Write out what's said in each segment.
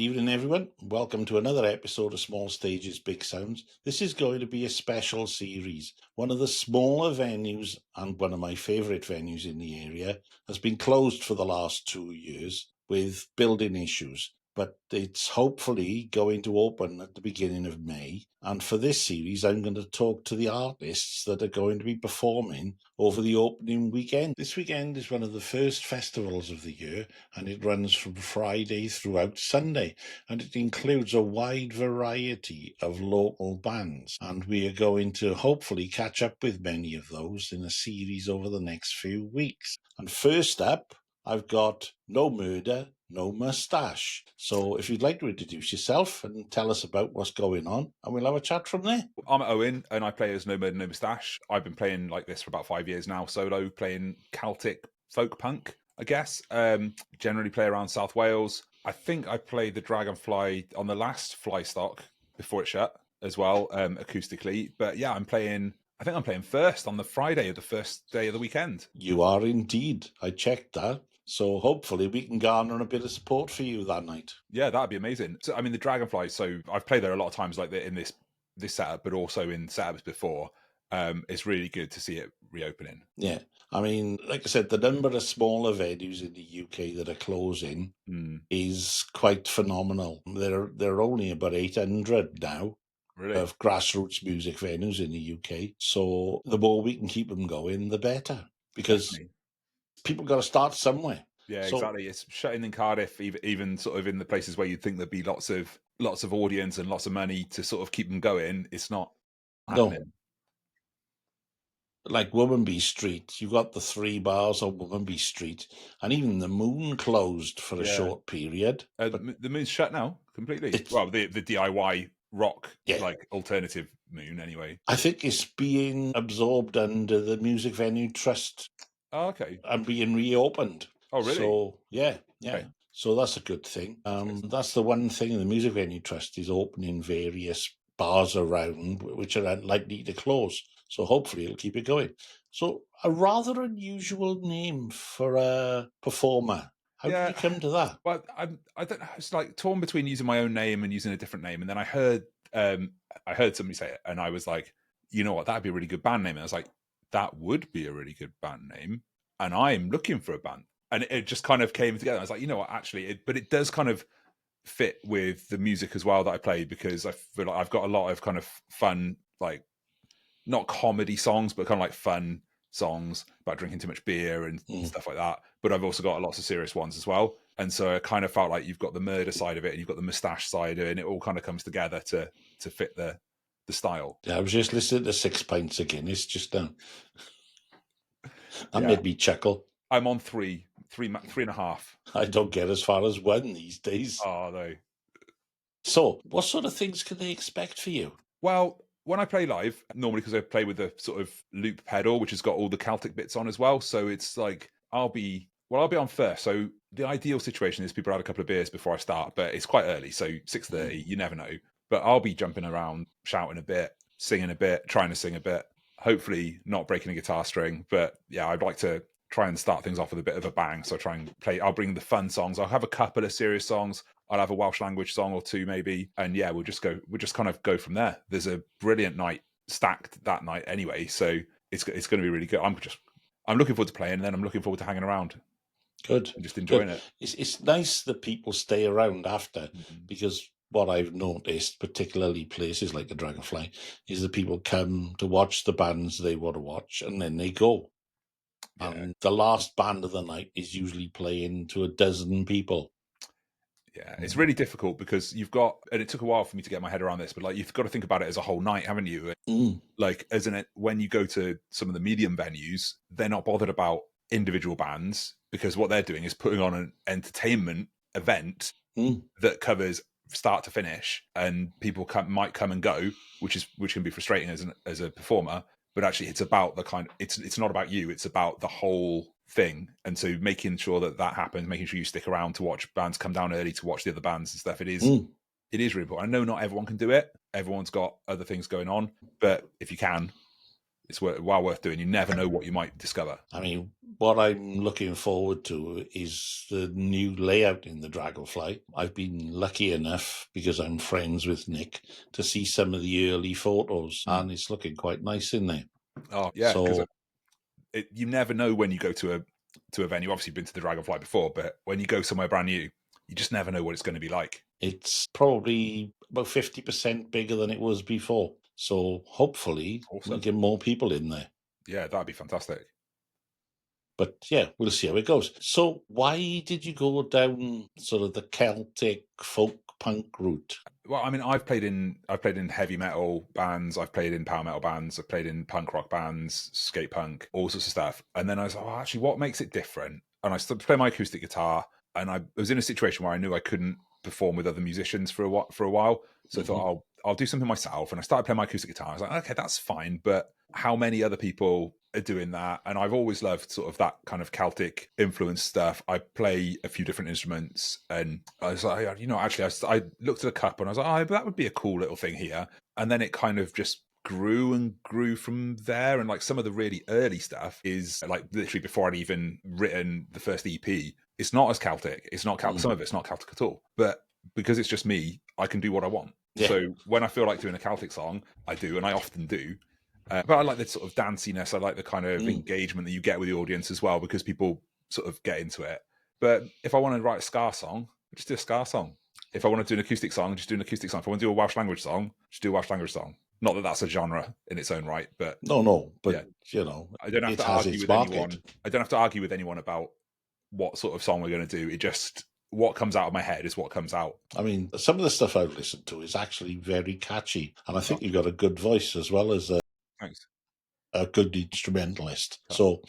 evening, everyone. Welcome to another episode of Small Stages, Big Sounds. This is going to be a special series. One of the smaller venues and one of my favourite venues in the area has been closed for the last 2 years with building issues, but it's hopefully going to open at the beginning of May. And for this series, I'm going to talk to the artists that are going to be performing over the opening weekend. This weekend is one of the first festivals of the year, and it runs from Friday throughout Sunday, and it includes a wide variety of local bands, and we are going to hopefully catch up with many of those in a series over the next few weeks. And first up, I've got No Murder, No Mustache. So if you'd like to introduce yourself and tell us about what's going on, and we'll have a chat from there. I'm Owen, and I play as No Murder, No Mustache. I've been playing like this for about 5 years now, solo, playing Celtic folk punk, I guess. Generally play around South Wales. I think I played the Dragonffli on the last fly stock before it shut as well, acoustically. But yeah, I think I'm playing first on the Friday of the first day of the weekend. You are indeed. I checked that. So hopefully we can garner a bit of support for you that night. Yeah, that'd be amazing. So I mean, the Dragonffli. So I've played there a lot of times, like in this setup, but also in setups before. It's really good to see it reopening. Yeah. I mean, like I said, the number of smaller venues in the UK that are closing is quite phenomenal. There are only about 800 now. Really? Of grassroots music venues in the UK. So the more we can keep them going, the better. Because Definitely. people got to start somewhere. Yeah, So, exactly. It's shutting in Cardiff, even sort of in the places where you'd think there'd be lots of audience and lots of money to sort of keep them going. It's not happening. Like Womanby Street, you got the 3 bars on Womanby Street, and even the Moon closed for a short period. But the Moon's shut now completely. Well, the DIY rock, like alternative Moon, anyway. I think it's being absorbed under the Music Venue Trust. Oh, okay. And being reopened. Oh, really? So, yeah. Okay. So that's a good thing. That's the one thing the Music Venue Trust is opening various bars around which are unlikely to close. So hopefully it'll keep it going. So a rather unusual name for a performer. How did you come to that? Well, I don't know. It's like torn between using my own name and using a different name. And then I heard somebody say it, and I was like, you know what, that'd be a really good band name. And I was like, that would be a really good band name. And I'm looking for a band. And it just kind of came together. I was like, you know what, actually, but it does kind of fit with the music as well that I play, because I feel like I've got a lot of kind of fun, like not comedy songs, but kind of like fun songs about drinking too much beer and stuff like that. But I've also got lots of serious ones as well. And so I kind of felt like you've got the murder side of it and you've got the mustache side of it, and it all kind of comes together to fit the style. Yeah, I was just listening to 6 Pints of Guinness just now. That made me chuckle. I'm on 3.5. I don't get as far as 1 these days. Oh, no. So what sort of things can they expect for you? Well, when I play live, normally because I play with the sort of loop pedal, which has got all the Celtic bits on as well. So it's like, I'll be on first. So the ideal situation is people had a couple of beers before I start, but it's quite early. So 6:30, you never know. But I'll be jumping around, shouting a bit, singing a bit, trying to sing a bit, hopefully not breaking a guitar string. But yeah, I'd like to try and start things off with a bit of a bang. So I try and play, I'll bring the fun songs. I'll have a couple of serious songs. I'll have a Welsh language song or two maybe. And yeah, we'll just kind of go from there. There's a brilliant night stacked that night anyway. So it's going to be really good. I'm looking forward to playing, and then I'm looking forward to hanging around. Good. And just enjoying it. It's nice that people stay around after, because what I've noticed, particularly places like the Dragonffli, is that people come to watch the bands they want to watch and then they go. Yeah. And the last band of the night is usually playing to a dozen people. Yeah, it's really difficult because you've got, and it took a while for me to get my head around this, but like you've got to think about it as a whole night, haven't you? Like, when you go to some of the medium venues, they're not bothered about individual bands, because what they're doing is putting on an entertainment event that covers start to finish, and people might come and go, which can be frustrating as a performer. But actually, it's about it's not about you; it's about the whole thing. And so, making sure that happens, making sure you stick around to watch bands come down early, to watch the other bands and stuff. It is really important. I know not everyone can do it; everyone's got other things going on. But if you can, it's well worth doing. You never know what you might discover. I mean, what I'm looking forward to is the new layout in the Dragonffli. I've been lucky enough, because I'm friends with Nick, to see some of the early photos, and it's looking quite nice in there. Oh yeah, because So you never know when you go to a venue. Obviously, you've been to the Dragonfly before, but when you go somewhere brand new, you just never know what it's going to be like. it's probably about 50% bigger than it was before. So hopefully we'll get more people in there. Yeah, that'd be fantastic. But yeah, we'll see how it goes. So why did you go down sort of the Celtic folk punk route? Well, I mean, I've played in heavy metal bands, I've played in power metal bands, I've played in punk rock bands, skate punk, all sorts of stuff. And then I was like, oh, actually, what makes it different? And I started to play my acoustic guitar, and I was in a situation where I knew I couldn't perform with other musicians for a while. So I thought, I'll do something myself. And I started playing my acoustic guitar. I was like, okay, that's fine, but how many other people are doing that? And I've always loved sort of that kind of Celtic influence stuff. I play a few different instruments, and I was like, actually, I looked at a cup and I was like, oh, that would be a cool little thing here. And then it kind of just grew and grew from there. And like some of the really early stuff is like literally before I'd even written the first EP. It's not as Celtic. It's not Celtic. Some of it's not Celtic at all. But because it's just me, I can do what I want. Yeah. So when I feel like doing a Celtic song, I do, and I often do. But I like the sort of danciness. I like the kind of engagement that you get with the audience as well, because people sort of get into it. But if I want to write a ska song, just do a ska song. If I want to do an acoustic song, just do an acoustic song. If I want to do a Welsh language song, just do a Welsh language song. Not that that's a genre in its own right, but but yeah, I don't have to argue with anyone. I don't have to argue with anyone about what sort of song we're going to do. It just, what comes out of my head is what comes out. I mean, some of the stuff I've listened to is actually very catchy, and I think you've got a good voice as well as a good instrumentalist. So,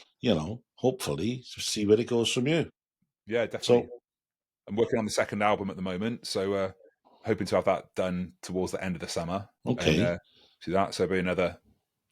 hopefully see where it goes from you. Yeah, definitely. So, I'm working on the second album at the moment, so hoping to have that done towards the end of the summer. Okay. And do that. So it'll be another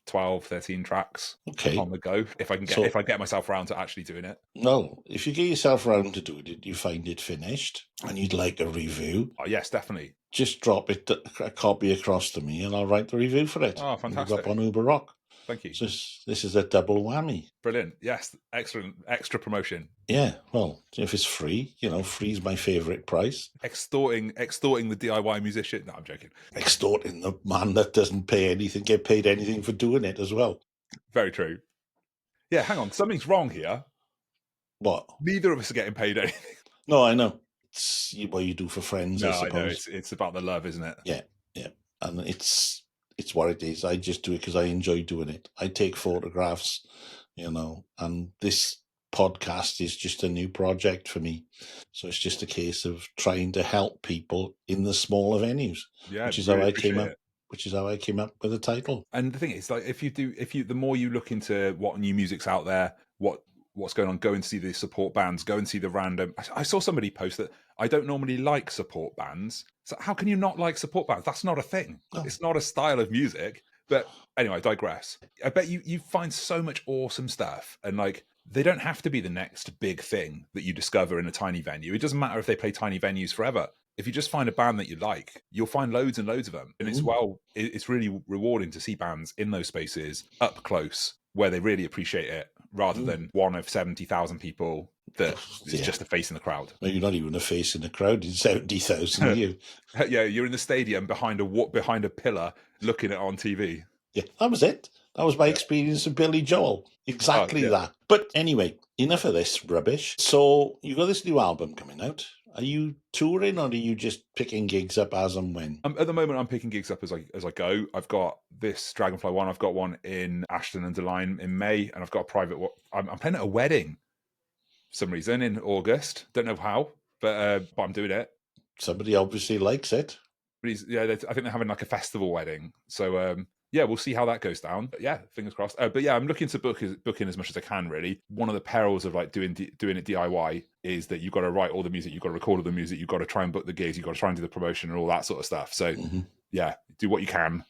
12, 13 tracks on the go, if I get myself around to actually doing it. Well, if you get yourself around to doing it, you find it finished and you'd like a review. Oh, yes, definitely. Just drop it, a copy across to me, and I'll write the review for it. Oh, fantastic. Up on Uberrock. Thank you. So this is a double whammy. Brilliant. Yes, excellent. Extra promotion. Yeah, well, if it's free, free's my favourite price. Extorting the DIY musician. No, I'm joking. Extorting the man that doesn't get paid anything for doing it as well. Very true. Yeah, hang on. Something's wrong here. What? Neither of us are getting paid anything. No, I know. It's what you do for friends, I suppose. I know. It's about the love, isn't it? Yeah. And it's what it is. I just do it because I enjoy doing it. I take photographs, and this podcast is just a new project for me. So it's just a case of trying to help people in the smaller venues. Yeah, which is how I came up. Which is how I came up with the title. And the thing is, like, the more you look into what new music's out there, what's going on, go and see the support bands, go and see the random. I saw somebody post that I don't normally like support bands. So how can you not like support bands? That's not a thing. No. It's not a style of music. But anyway, I digress. I bet you find so much awesome stuff, and like, they don't have to be the next big thing that you discover in a tiny venue. It doesn't matter if they play tiny venues forever. If you just find a band that you like, you'll find loads and loads of them. And it's really rewarding to see bands in those spaces up close where they really appreciate it, rather than one of 70,000 people that is just a face in the crowd. No, you're not even a face in the crowd. It's 70,000 you. Yeah, you're in the stadium behind a pillar looking at it on TV. Yeah, that was it. That was my experience of Billy Joel. Exactly that. But anyway, enough of this rubbish. So you got this new album coming out. Are you touring, or are you just picking gigs up as and when? At the moment, I'm picking gigs up as I go. I've got this Dragonffli one. I've got one in Ashton and Deline in May, and I've got a private one. I'm playing at a wedding for some reason in August. Don't know how, but I'm doing it. Somebody obviously likes it. But I think they're having like a festival wedding. So yeah, we'll see how that goes down. But yeah, fingers crossed. But yeah, I'm looking to book in as much as I can, really. One of the perils of like doing it DIY is that you've got to write all the music, you've got to record all the music, you've got to try and book the gigs, you've got to try and do the promotion and all that sort of stuff. So yeah, do what you can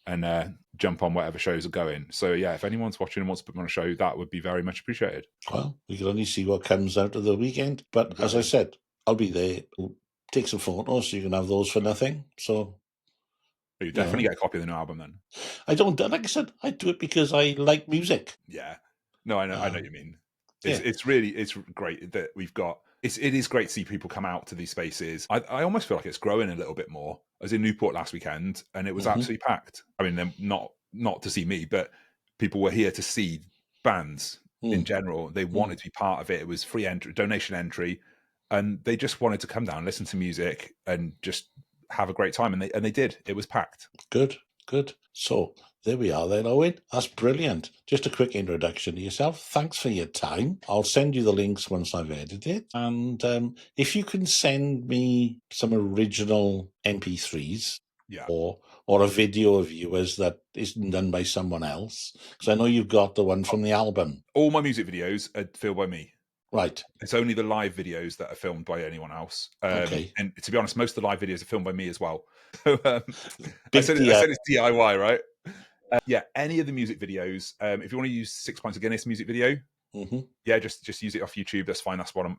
and jump on whatever shows are going. So yeah, if anyone's watching and wants to put me on a show, that would be very much appreciated. Well, we can only see what comes out of the weekend. But as I said, I'll be there. We'll take some photos so you can have those for nothing. So You definitely get a copy of the new album then. I don't, like I said, I do it because I like music. Yeah. No, I know what you mean. Yeah. It's great that we've got. It is great to see people come out to these spaces. I almost feel like it's growing a little bit more. I was in Newport last weekend and it was absolutely packed. I mean, not to see me, but people were here to see bands in general. They wanted to be part of it. It was free entry, donation entry, and they just wanted to come down, listen to music, and just have a great time. And they did. It was packed. Good. So there we are then, Owen. That's brilliant. Just a quick introduction to yourself. Thanks for your time. I'll send you the links once I've edited it. And if you can send me some original MP3s or a video of yours that isn't done by someone else, because I know you've got the one from the album. All my music videos are filmed by me. Right. It's only the live videos that are filmed by anyone else. Okay. And to be honest, most of the live videos are filmed by me as well. So Big I said it's DIY, right? Yeah, any of the music videos. If you want to use 6 Pints of Guinness music video, yeah, just use it off YouTube. That's fine. That's what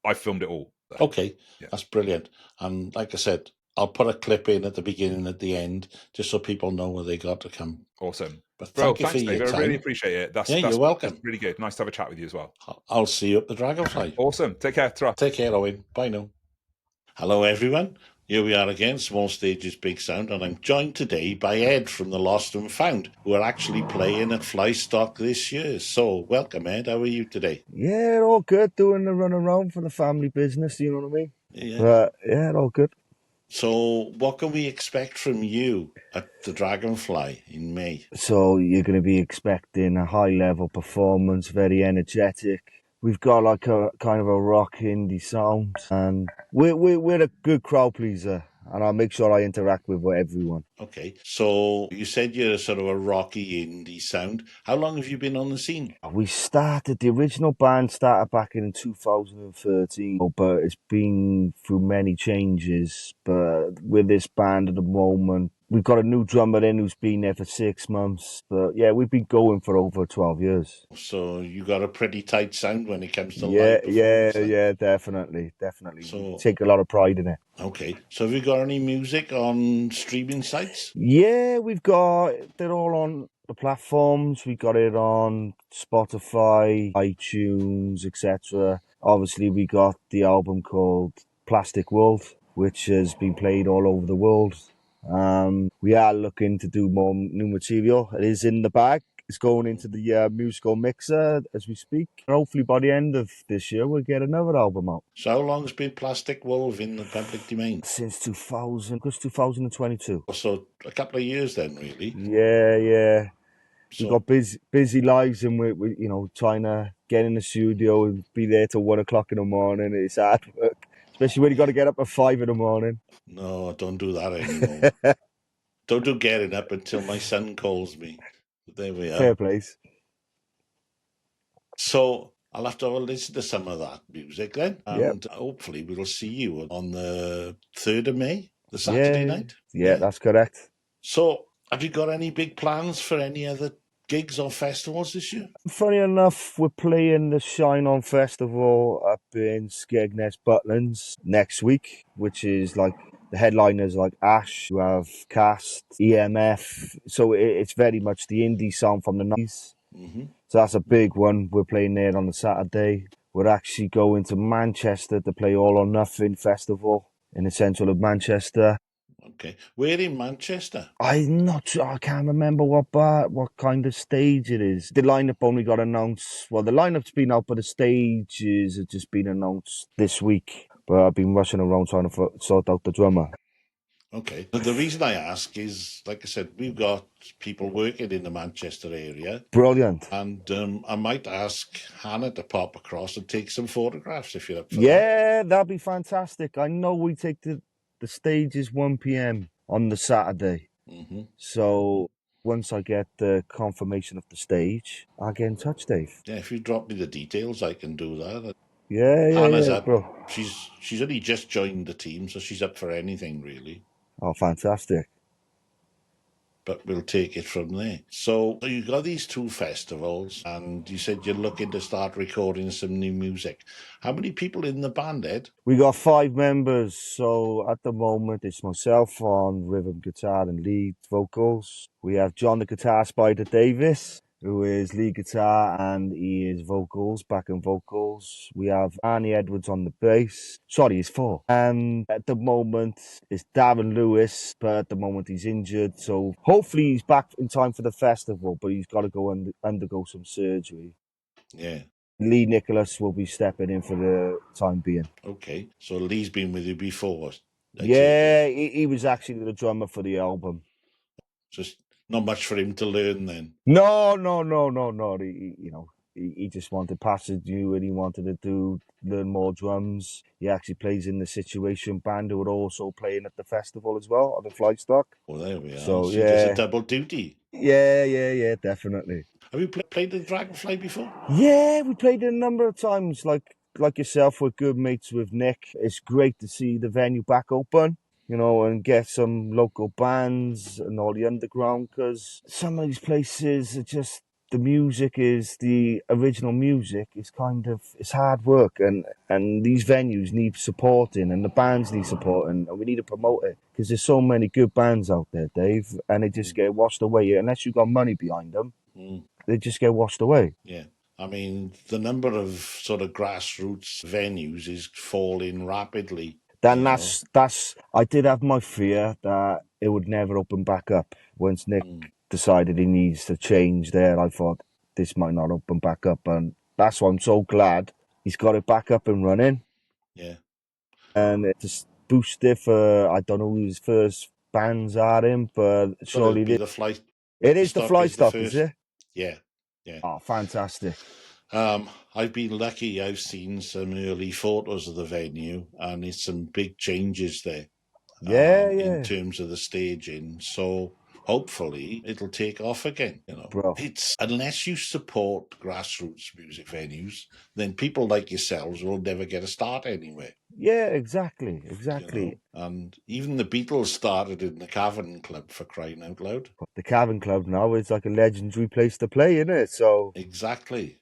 I've filmed it all. So, okay, that's brilliant. And like I said, I'll put a clip in at the beginning and at the end, just so people know where they got to come. Awesome. But thanks, Dave. I really appreciate it. That's you're welcome. That's really good. Nice to have a chat with you as well. I'll see you at the Dragonffli. Awesome. Take care. Ta-ra. Take care, Owen. Bye now. Hello, everyone. Here we are again, Small Stages, Big Sound, and I'm joined today by Ed from the Lost and Found, who are actually playing at Flystock this year. So, welcome, Ed. How are you today? Yeah, all good. Doing the run around for the family business, you know what I mean? Yeah, all good. So, what can we expect from you at the Dragonffli in May? So, you're going to be expecting a high-level performance, very energetic. We've got like a kind of a rock indie sound, and we're a good crowd pleaser, and I'll make sure I interact with everyone. Okay, so you said you're sort of a rocky indie sound. How long have you been on the scene? The original band started back in 2013, but it's been through many changes. But with this band at the moment, we've got a new drummer in who's been there for 6 months. But yeah, we've been going for over 12 years. So you got a pretty tight sound when it comes to live performance. Yeah, definitely. So we take a lot of pride in it. Okay, so have you got any music on streaming sites? Yeah, they're all on the platforms. We got it on Spotify, iTunes, etc. Obviously, we got the album called Plastic World, which has been played all over the world. We are looking to do more new material. It is in the bag. It's going into the musical mixer as we speak. Hopefully by the end of this year, we'll get another album out. So how long has been Plastic Wolf in the public domain? Since 2022. So a couple of years then, really? Yeah. We've got busy lives, and we're trying to get in the studio and be there till 1 o'clock in the morning. It's hard work, especially when you got to get up at 5 in the morning. No, don't do that anymore. Don't do getting up until my son calls me. There we are. Fair place. So I'll have to listen to some of that music then, and hopefully we'll see you on the 3rd of May, the Saturday night. Yeah, that's correct. So have you got any big plans for any other gigs or festivals this year? Funny enough, we're playing the Shine On Festival up in Skegness, Butlins next week, which is like the headliners like Ash, you have Cast, EMF. So it's very much the indie sound from the 90s. So that's a big one. We're playing there on the Saturday. We're actually going to Manchester to play All or Nothing Festival in the central of Manchester. Okay. Where in Manchester? I'm not sure. I can't remember what kind of stage it is. The lineup only got announced. Well, the lineup's been out, but the stages have just been announced this week. But I've been rushing around trying to sort out the drummer. Okay. The reason I ask is, like I said, we've got people working in the Manchester area. Brilliant. And I might ask Hannah to pop across and take some photographs if you're up for that. Yeah, that'd be fantastic. I know we take the stage is 1 p.m. on the Saturday. So once I get the confirmation of the stage, I'll get in touch, Dave. Yeah, if you drop me the details, I can do that. Hannah's up, bro. She's only just joined the team, so she's up for anything, really. Oh, fantastic. but we'll take it from there. So you've got these two festivals, and you said you're looking to start recording some new music. How many people in the band, Ed? We got 5 members, so at the moment it's myself on rhythm guitar and lead vocals. We have John the Guitar Spider Davis, who is lead guitar and he is vocals, backing vocals. We have Arnie Edwards on the bass. Sorry, he's 4. And at the moment it's Darren Lewis, but at the moment he's injured, so hopefully he's back in time for the festival, but he's got to go undergo some surgery. Yeah. Lee Nicholas will be stepping in for the time being. Okay. So Lee's been with you before. Yeah, he was actually the drummer for the album. Just not much for him to learn then. No. He just wanted passage new and he wanted to learn more drums. He actually plays in the Situation Band, who are also playing at the festival as well, on the Flystock. Well, there we are. So, he does a double duty. Yeah, definitely. Have you played the Dragonffli before? Yeah, we played it a number of times. Like yourself, we're good mates with Nick. It's great to see the venue back open, and get some local bands and all the underground, because some of these places are just, the original music is it's hard work, and these venues need supporting and the bands need supporting, and we need to promote it because there's so many good bands out there, Dave, and they just get washed away unless you've got money behind them. They just get washed away. Yeah. I mean, the number of sort of grassroots venues is falling rapidly. Then I did have my fear that it would never open back up. Once Nick decided he needs to change there, I thought this might not open back up, and that's why I'm so glad he's got it back up and running. Yeah. And it just boosted for, I don't know who his first bands are in, but surely it is the Flystock, is it? Yeah. Oh, fantastic. I've been lucky. I've seen some early photos of the venue, and it's some big changes there. In terms of the staging. So hopefully it'll take off again. Bro. It's, unless you support grassroots music venues, then people like yourselves will never get a start anywhere. Yeah, exactly. And even the Beatles started in the Cavern Club, for crying out loud. The Cavern Club now is like a legendary place to play, isn't it? So exactly.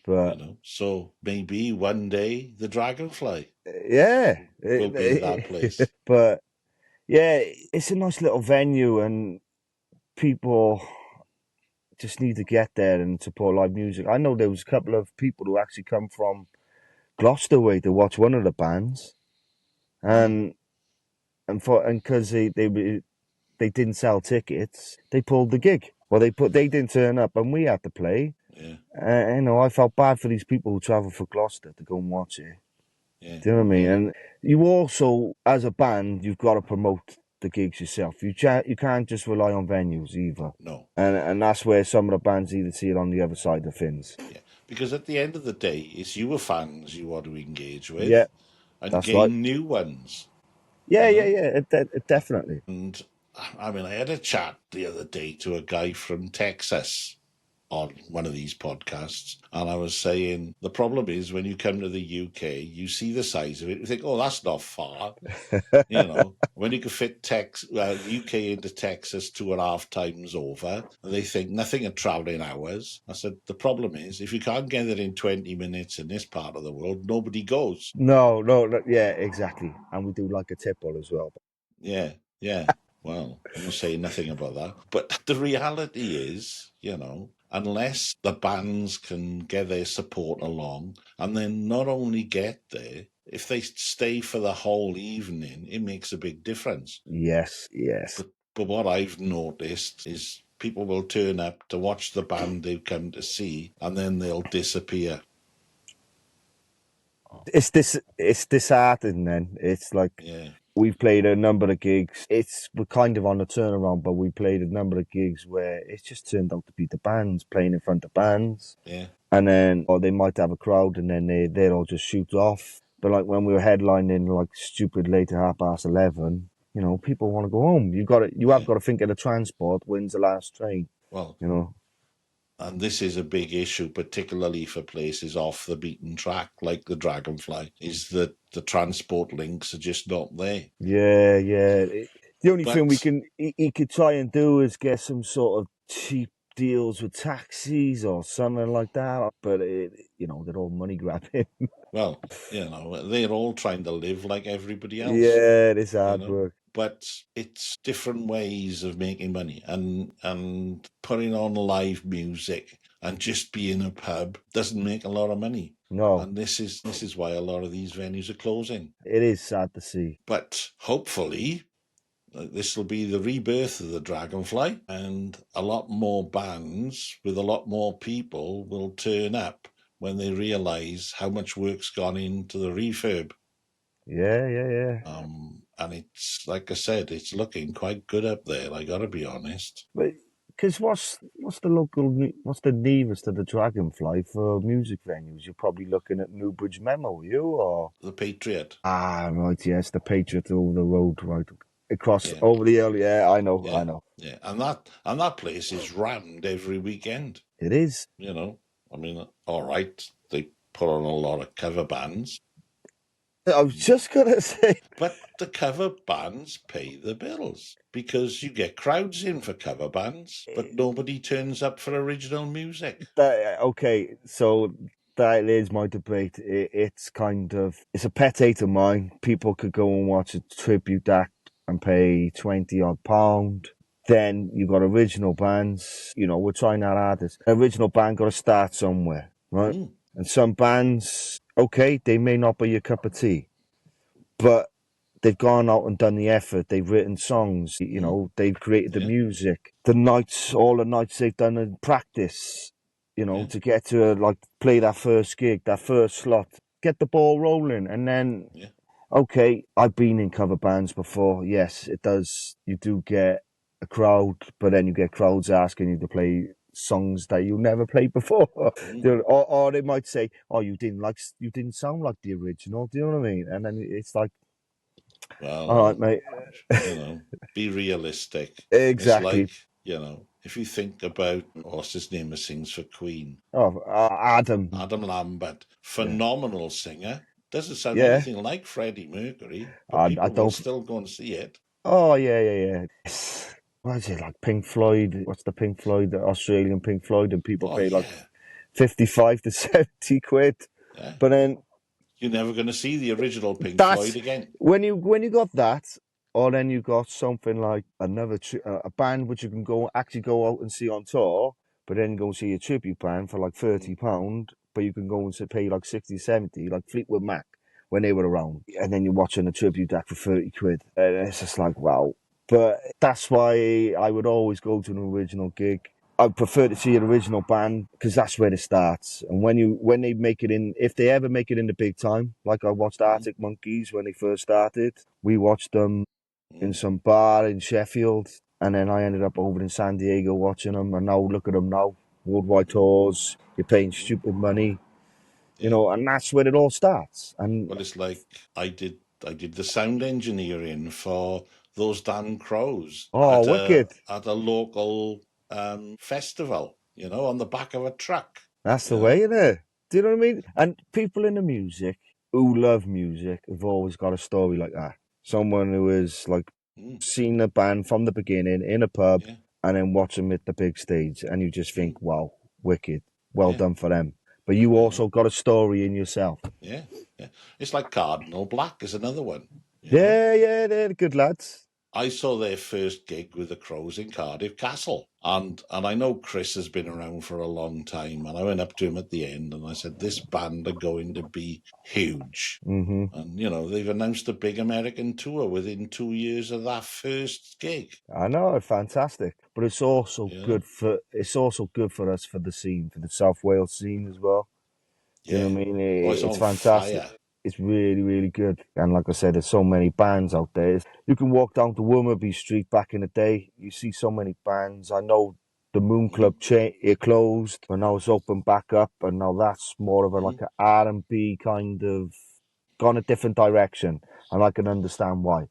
But so maybe one day the Dragonffli, will be that place. But yeah, it's a nice little venue, and people just need to get there and support live music. I know there was a couple of people who actually come from Gloucester way to watch one of the bands, and because they didn't sell tickets, they pulled the gig. Well, they didn't turn up, and we had to play. Yeah. I felt bad for these people who travel for Gloucester to go and watch it. Yeah. Do you know what I mean? And you also, as a band, you've got to promote the gigs yourself. You can't just rely on venues either. No. And that's where some of the bands either see it on the other side of things. Yeah. Because at the end of the day, it's your fans you want to engage with. Yeah. And gain new ones. Yeah, definitely. And I mean, I had a chat the other day to a guy from Texas on one of these podcasts, and I was saying the problem is when you come to the UK, you see the size of it, you think, oh, that's not far. When you can fit UK into Texas 2.5 times over, they think nothing of travelling hours. I said, the problem is if you can't get there in 20 minutes in this part of the world, nobody goes. No, yeah, exactly. And we do like a tipple as well. Yeah. Well, I'm not saying nothing about that. But the reality is, unless the bands can get their support along, and then not only get there, if they stay for the whole evening, it makes a big difference. Yes. But what I've noticed is people will turn up to watch the band they've come to see, and then they'll disappear. It's disheartening then. It's like... Yeah. We've played a number of gigs. We're kind of on the turnaround, but we played a number of gigs where it's just turned out to be the bands playing in front of bands. Yeah. And then, or they might have a crowd and then they'll all just shoot off. But like when we were headlining like stupid late at 11:30, people want to go home. You have got to think of the transport. When's the last train? Well, and this is a big issue, particularly for places off the beaten track, like the Dragonffli, is that the transport links are just not there. Yeah. The only thing But he could try and do is get some sort of cheap deals with taxis or something like that. But they're all money grabbing. well, they're all trying to live like everybody else, Yeah, it is you hard know. work. But it's different ways of making money, and putting on live music and just being a pub doesn't make a lot of money. No, And this is why a lot of these venues are closing. it is sad to see. But hopefully, this will be the rebirth of the Dragonffli, and a lot more bands with a lot more people will turn up when they realise how much work's gone into the refurb. Yeah. And it's, like I said, it's looking quite good up there. I got to be honest. But because what's the nearest to the Dragonfly for music venues? You're probably looking at Newbridge Memo, you or The Patriot. right, yes, the Patriot over the road, right across Yeah, over the hill. Yeah, I know. yeah, and that place is rammed every weekend. It is. I mean, all right, they put on a lot of cover bands, I was just gonna say, but the cover bands pay the bills because you get crowds in for cover bands, but nobody turns up for original music. okay, so that is my debate. It's a pet hate of mine. People could go and watch a tribute act and pay 20 odd pound. Then you got original bands. We're trying our hardest. Original band got to start somewhere, right? Mm, And some bands, okay, they may not be your cup of tea, but they've gone out and done the effort. They've written songs. They've created the yeah, music. All the nights they've done in practice. yeah, To get to play that first gig, that first slot, get the ball rolling, and then yeah. okay, I've been in cover bands before. Yes, it does. You do get a crowd, but then you get crowds asking you to play songs that you never played before. Mm. Or they might say, "Oh, you didn't sound like the original." Do you know what I mean? And then it's like, all right, Well, mate. be realistic. It's Exactly. like, if you think about what's his name who sings for Queen, Oh, Adam. Adam Lambert, Yeah. phenomenal singer. Doesn't sound Yeah. anything like Freddie Mercury, but I people will don't. still go and see it. Oh, yeah. What is it, like Pink Floyd? What's the Pink Floyd, the Australian Pink Floyd? And people Oh, pay like yeah, 55 to 70 quid. yeah. But then You're never going to see the original Pink Floyd that's again. when you got that, or then you got something like a band which you can actually go out and see on tour, but then go and see a tribute band for like £30, but you can go and pay like 60, 70, like Fleetwood Mac when they were around, and then you're watching a tribute act for 30 quid, and it's just like wow. But that's why I would always go to an original gig. I prefer to see an original band because that's where it starts. And when they make it in, if they ever make it in the big time, like I watched Arctic Monkeys when they first started, we watched them in some bar in Sheffield, and then I ended up over in San Diego watching them. And now look at them now, worldwide tours. You're paying stupid money, Yeah. and that's where it all starts. And Well, it's like I did the sound engineering for those damn crows oh, wicked! at a local festival, on the back of a truck. That's the You way, know? isn't it? Do you know what I mean? And people in the music who love music have always got a story like that. Someone who has seen a band from the beginning in a pub Yeah. and then watch them at the big stage, and you just think, "Wow, wicked, well Yeah. done for them." But you also got a story in yourself. Yeah. It's like Cardinal Black is another one. Yeah, they're good lads. I saw their first gig with the Crows in Cardiff Castle. And I know Chris has been around for a long time. And I went up to him at the end and I said, this band are going to be huge. Mm-hmm. And, they've announced a big American tour within 2 years of that first gig. I know, fantastic. But it's also good for us for the scene, for the South Wales scene as well. Yeah. You know what I mean? It's fantastic. Fire. It's really, really good. And like I said, there's so many bands out there. You can walk down to Wormerby Street back in the day. You see so many bands. I know the Moon Club it closed, but now it's opened back up. And now that's more of like an R&B kind of gone a different direction. And I can understand why.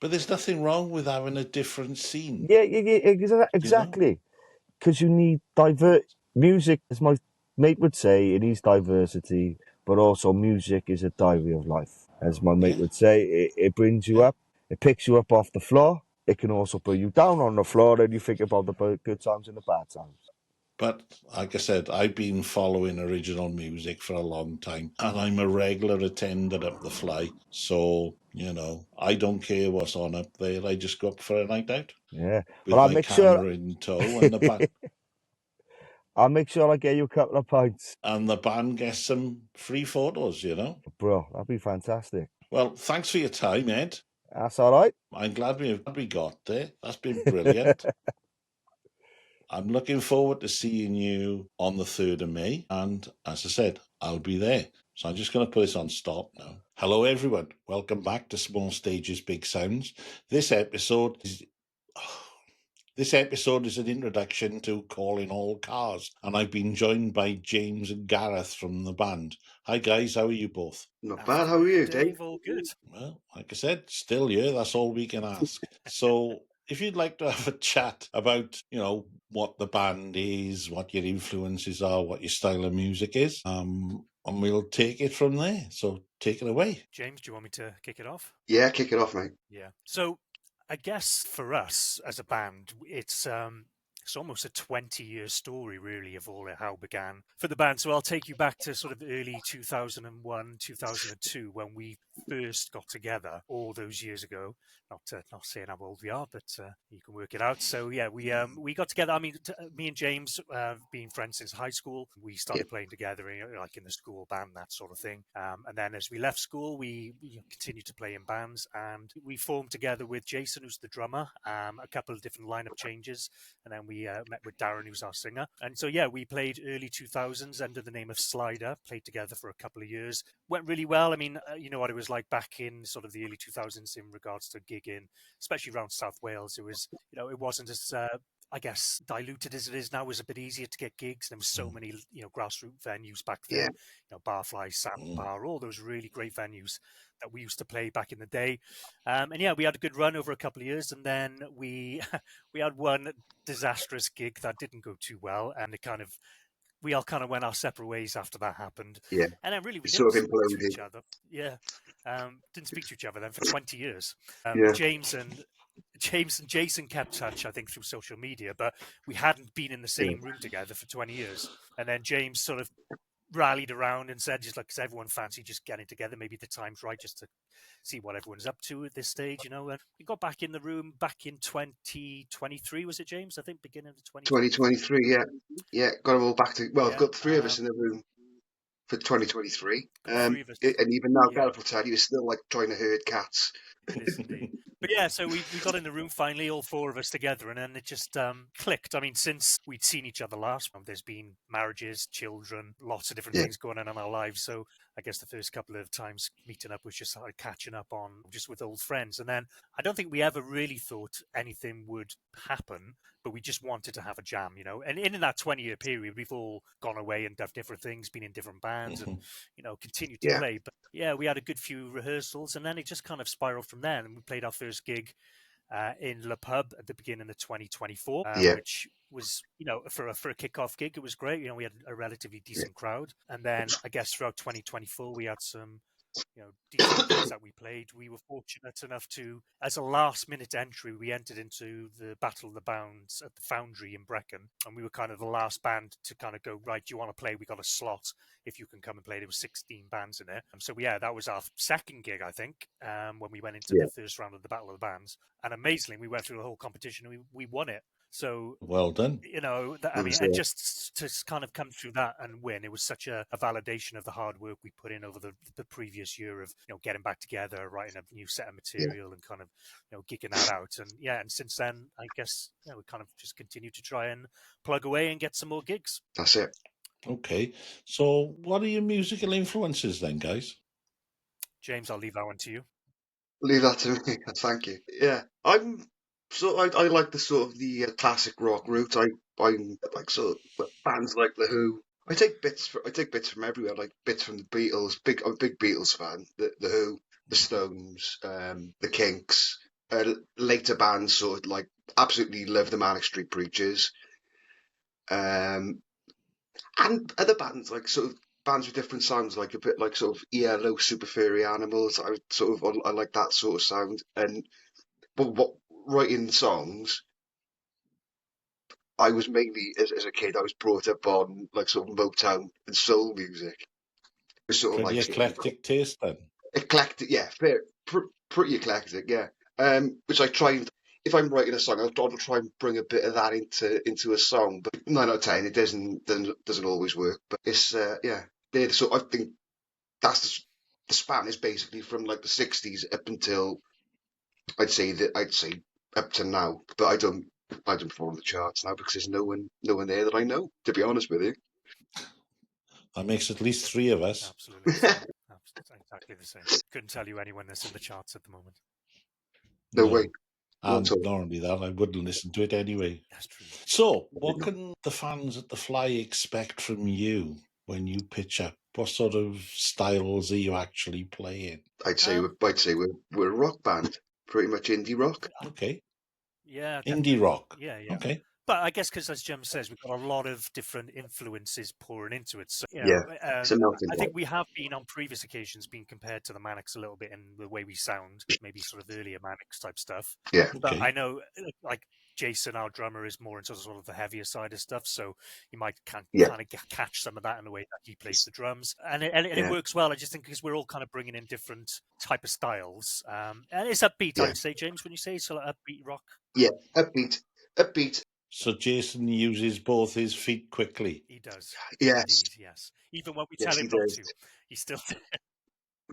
But there's nothing wrong with having a different scene. Yeah, exactly. Because you need music, as my mate would say, it needs diversity. But also music is a diary of life, as my mate would say. It brings you up, It picks you up off the floor. It can also put you down on the floor, and you think about the good times and the bad times. But like I said, I've been following original music for a long time, and I'm a regular attendant up the Fly. So, I don't care what's on up there. I just go up for a night out. Yeah. With I'll my make camera in tow and the band. I'll make sure I get you a couple of pints. And the band gets some free photos, Bro, that'd be fantastic. Well, thanks for your time, Ed. That's all right. I'm glad we got there. That's been brilliant. I'm looking forward to seeing you on the 3rd of May. And as I said, I'll be there. So I'm just going to put this on stop now. Hello, everyone. Welcome back to Small Stages, Big Sounds. This episode is an introduction to Calling All Cars. And I've been joined by James and Gareth from the band. Hi, guys. How are you both? Not bad. How are you, Dave? All good. Well, like I said, still here. That's all we can ask. So if you'd like to have a chat about, what the band is, what your influences are, what your style of music is, and we'll take it from there. So take it away. James, do you want me to kick it off? Yeah, kick it off, mate. Yeah. So I guess for us as a band, it's almost a 20-year story, really, of all how it began for the band. So I'll take you back to sort of early 2001, 2002, when we first got together all those years ago. Not saying how old we are, but you can work it out. So yeah, we got together. I mean, me and James have been friends since high school. We started playing together, like in the school band, that sort of thing. And then as we left school, we continued to play in bands, and we formed together with Jason, who's the drummer, a couple of different lineup changes, and then we met with Darren, who's our singer. And so yeah, we played early 2000s under the name of Slider. Played together for a couple of years. Went really well. I mean, you know what it was like back in sort of the early 2000s in regards to gigging, especially around South Wales. It was, it wasn't as I guess diluted as it is now. It was a bit easier to get gigs. There was so many, grassroots venues back then. Barfly, Sam Bar, all those really great venues that we used to play back in the day. And yeah, we had a good run over a couple of years, and then we had one disastrous gig that didn't go too well, and we all kind of went our separate ways after that happened. Yeah. And then really we sort of didn't speak to imploded. each other. Yeah. Didn't speak to each other then for 20 years. Yeah. James and Jason kept touch, I think, through social media, but we hadn't been in the same room together for 20 years. And then James sort of rallied around and said, just like, because everyone fancied just getting together, maybe the time's right just to see what everyone's up to at this stage, And we got back in the room back in 2023, was it, James? I think beginning of 2023, yeah. Yeah, got them all back to, I've got three of us in the room for 2023. And even now, Gareth will tell you, it's still like trying to herd cats. It is indeed. But yeah, so we got in the room finally, all four of us together, and then it just clicked. I mean, since we'd seen each other last, there's been marriages, children, lots of different things going on in our lives. So I guess the first couple of times meeting up was just like catching up on just with old friends. And then I don't think we ever really thought anything would happen, but we just wanted to have a jam, And in that 20-year period, we've all gone away and done different things, been in different bands and, continued to play. But yeah, we had a good few rehearsals, and then it just kind of spiraled from there. And we played our first gig in Le Pub at the beginning of 2024, which was, for a kickoff gig, it was great. We had a relatively decent crowd. And then I guess throughout 2024, we had some decent gigs that we played. We were fortunate enough to, as a last minute entry, we entered into the Battle of the Bounds at the Foundry in Brecon, and we were kind of the last band to kind of go, right, do you want to play? We got a slot if you can come and play. There was 16 bands in there. So yeah, that was our second gig, I think, when we went into the first round of the Battle of the Bands. And amazingly, we went through the whole competition and we won it. So well done. And just to kind of come through that and win, it was such a validation of the hard work we put in over the previous year of getting back together, writing a new set of material, and kind of gigging that out. And since then, I guess we kind of just continue to try and plug away and get some more gigs. That's it. Okay, so what are your musical influences then, guys? James, I'll leave that one to you. Leave that to me. Thank you. Yeah, I like the sort of the classic rock route. I like sort of bands like The Who. I take bits from everywhere. Like bits from the Beatles. I'm a big Beatles fan. The Who, the Stones, the Kinks. Later bands sort of like absolutely love the Manic Street Preachers. And other bands like sort of bands with different sounds, like a bit like sort of ELO, Super Furry Animals. I like that sort of sound, and but writing songs, I was mainly as a kid. I was brought up on like sort of Motown and soul music. It was sort of Pretty like eclectic taste then. eclectic, yeah, pretty eclectic, yeah. Which I try and if I'm writing a song, I'll try and bring a bit of that into a song. But 9 out of 10, it doesn't always work. But it's yeah, so I think that's the span is basically from like the '60s up until I'd say up to now. But I don't follow the charts now because there's no one there that I know. To be honest with you, That makes at least 3 of us. Absolutely the same. Exactly the same. Couldn't tell you anyone that's in the charts at the moment. no way. And Not at all. not only that, I wouldn't listen to it anyway. That's true. So, what can the fans at the Fly expect from you when you pitch up? What sort of styles are you actually playing? I'd say we're a rock band, pretty much indie rock. Okay, Yeah, indie rock. Yeah, yeah. Okay, But I guess because, as Jem says, we've got a lot of different influences pouring into it. So, Yeah, it's a melting I pot. think we have been on previous occasions being compared to the Manics a little bit in the way we sound, maybe sort of earlier Manics type stuff. Yeah, But okay. I know, like Jason, our drummer, is more into sort of the heavier side of stuff. So you might kind of catch some of that in the way that he plays the drums, and it works well. I just think because we're all kind of bringing in different type of styles, and it's upbeat. I would say, James, when you say so, like upbeat rock. Yeah, upbeat. So Jason uses both his feet quickly. He does. Yes, Indeed, yes. Even when we yes, tell him he not does. to, he still.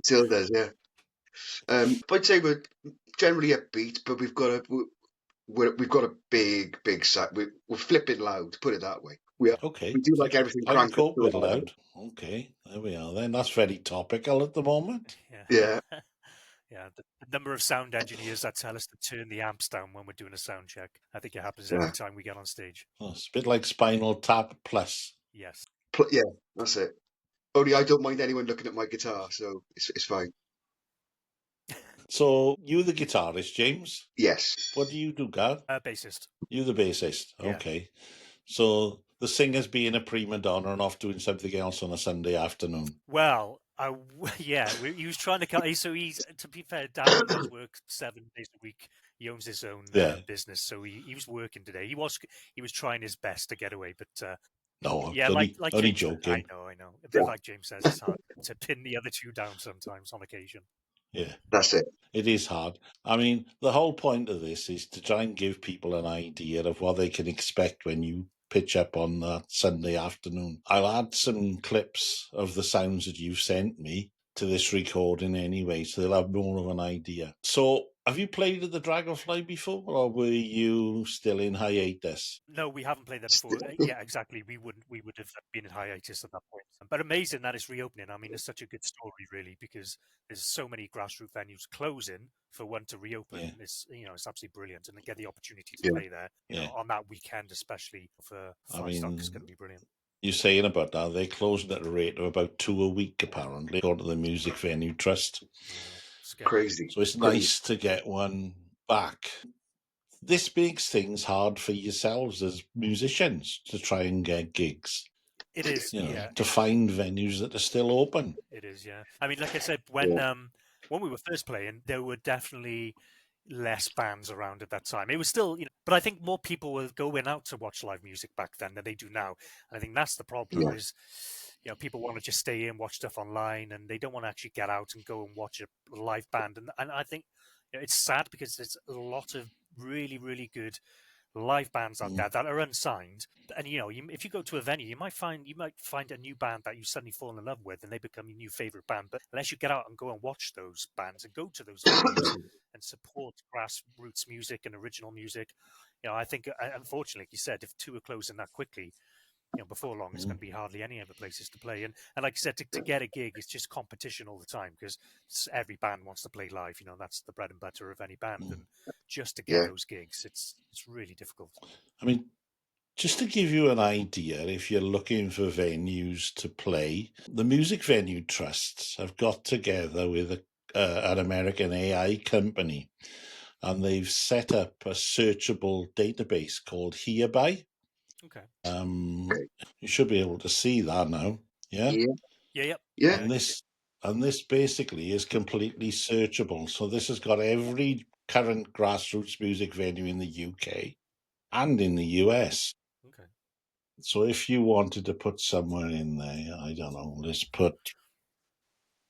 Still does, yeah. But I'd say we're generally upbeat, but we've got a big set. We're flipping loud. Put it that way. Okay, We do so like everything how you cranked up cope to with 11. loud? Okay, there we are then. That's very topical at the moment. Yeah. Yeah. The number of sound engineers that tell us to turn the amps down when we're doing a sound check. I think it happens every time we get on stage. Oh, it's a bit like Spinal Tap Plus. Yes. Yeah, that's it. Only I don't mind anyone looking at my guitar, so it's fine. So you the guitarist, James? Yes. What do you do, Gar? Bassist. You the bassist. Yeah. Okay. So the singer's being a prima donna and off doing something else on a Sunday afternoon. Well, he was trying to cut. So he's, to be fair, Dan does work 7 days a week. He owns his own business, so he was working today. He was trying his best to get away, but No, yeah, only James joking. I know. A bit like James says, it's hard to pin the other two down sometimes on occasion. Yeah, that's it. It is hard. I mean, the whole point of this is to try and give people an idea of what they can expect when you pitch up on that Sunday afternoon. I'll add some clips of the sounds that you've sent me to this recording anyway, so they'll have more of an idea. So, have you played at the Dragonffli before, or were you still in hiatus? No, we haven't played that before. Yeah, exactly. We would have been in hiatus at that point. But amazing that it's reopening. I mean, it's such a good story, really, because there's so many grassroots venues closing for one to reopen. Yeah. It's absolutely brilliant, and to get the opportunity to play there, on that weekend, especially for Flystock, is going to be brilliant. You're saying about that, they're closing at a rate of about 2 a week, apparently, according to the Music Venue Trust. Crazy. So it's nice to get one back. This makes things hard for yourselves as musicians to try and get gigs. It is, to find venues that are still open. It is, yeah. I mean, like I said, when we were first playing, there were definitely less bands around at that time. It was still, but I think more people were going out to watch live music back then than they do now. And I think that's the problem is, people want to just stay in, watch stuff online, and they don't want to actually get out and go and watch a live band. And I think it's sad because there's a lot of really, really good live bands out there that are unsigned, and if you go to a venue, you might find a new band that you suddenly fall in love with, and they become your new favorite band. But unless you get out and go and watch those bands and go to those venues and support grassroots music and original music, I think unfortunately, like you said, if two are closing that quickly, before long, it's going to be hardly any other places to play. And like I said, to get a gig, it's just competition all the time because every band wants to play live. That's the bread and butter of any band. And just to get those gigs, it's really difficult. I mean, just to give you an idea, if you're looking for venues to play, the Music Venue Trusts have got together with an American AI company, and they've set up a searchable database called Hereby. Okay. You should be able to see that now. Yeah. Yeah. And this basically is completely searchable. So this has got every current grassroots music venue in the UK and in the US. Okay. So if you wanted to put somewhere in there, I don't know, let's put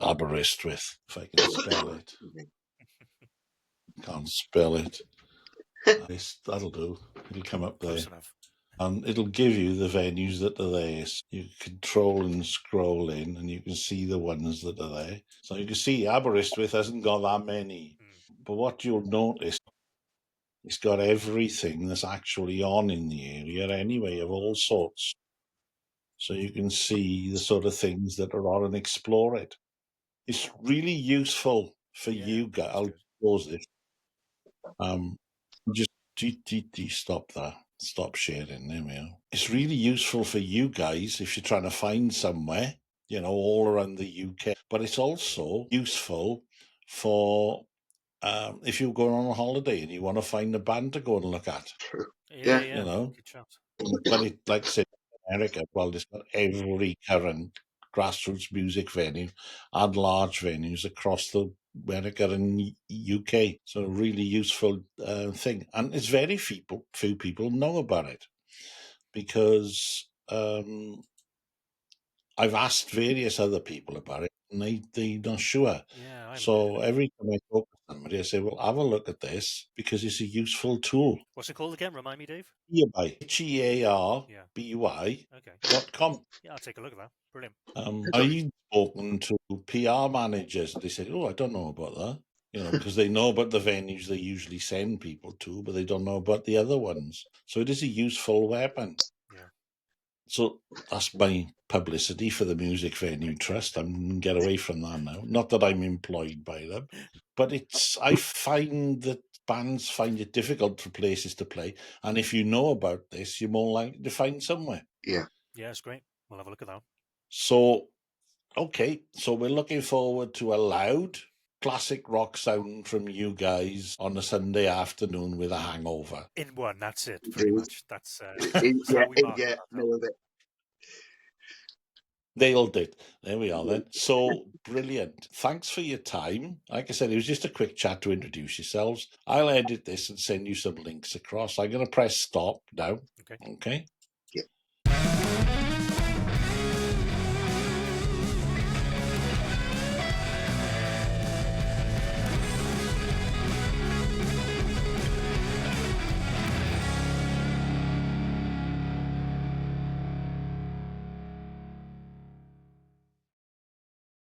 Aberystwyth, if I can spell it. Can't spell it. That'll do. It'll come up there. Close enough. And it'll give you the venues that are there. So you control and scroll in, and you can see the ones that are there. So you can see Aberystwyth hasn't got that many. But what you'll notice, it's got everything that's actually on in the area anyway, of all sorts. So you can see the sort of things that are on and explore it. It's really useful for you guys. that's I'll good. pause it. Just stop that. Stop sharing. There we are. It's really useful for you guys if you're trying to find somewhere, all around the UK. But it's also useful for if you're going on a holiday and you want to find a band to go and look at. True. Yeah. Yeah. Good shout. But it, like I said, America, well, it's got every current grassroots music venue and large venues across the America and UK. So a really useful thing. And it's very few people know about it because I've asked various other people about it and they're not sure. Yeah. I haven't heard So of it. every time I talk to somebody, I say, well, have a look at this because it's a useful tool. What's it called again? Remind me, Dave. HEARBY.com. Yeah, I'll take a look at that. Brilliant. I've spoken to PR managers. They said, "Oh, I don't know about that," because they know about the venues they usually send people to, but they don't know about the other ones. So it is a useful weapon. Yeah. So that's my publicity for the Music Venue Trust. I'm going to get away from that now. Not that I'm employed by them, but I find that bands find it difficult for places to play. And if you know about this, you're more likely to find somewhere. Yeah. Yeah, it's great. We'll have a look at that. So, okay. So we're looking forward to a loud classic rock sound from you guys on a Sunday afternoon with a hangover. In one, that's it, pretty much. That's how we mark it. Nailed it. Nailed it. There we are then. So brilliant. Thanks for your time. Like I said, it was just a quick chat to introduce yourselves. I'll edit this and send you some links across. I'm going to press stop now. Okay. Okay.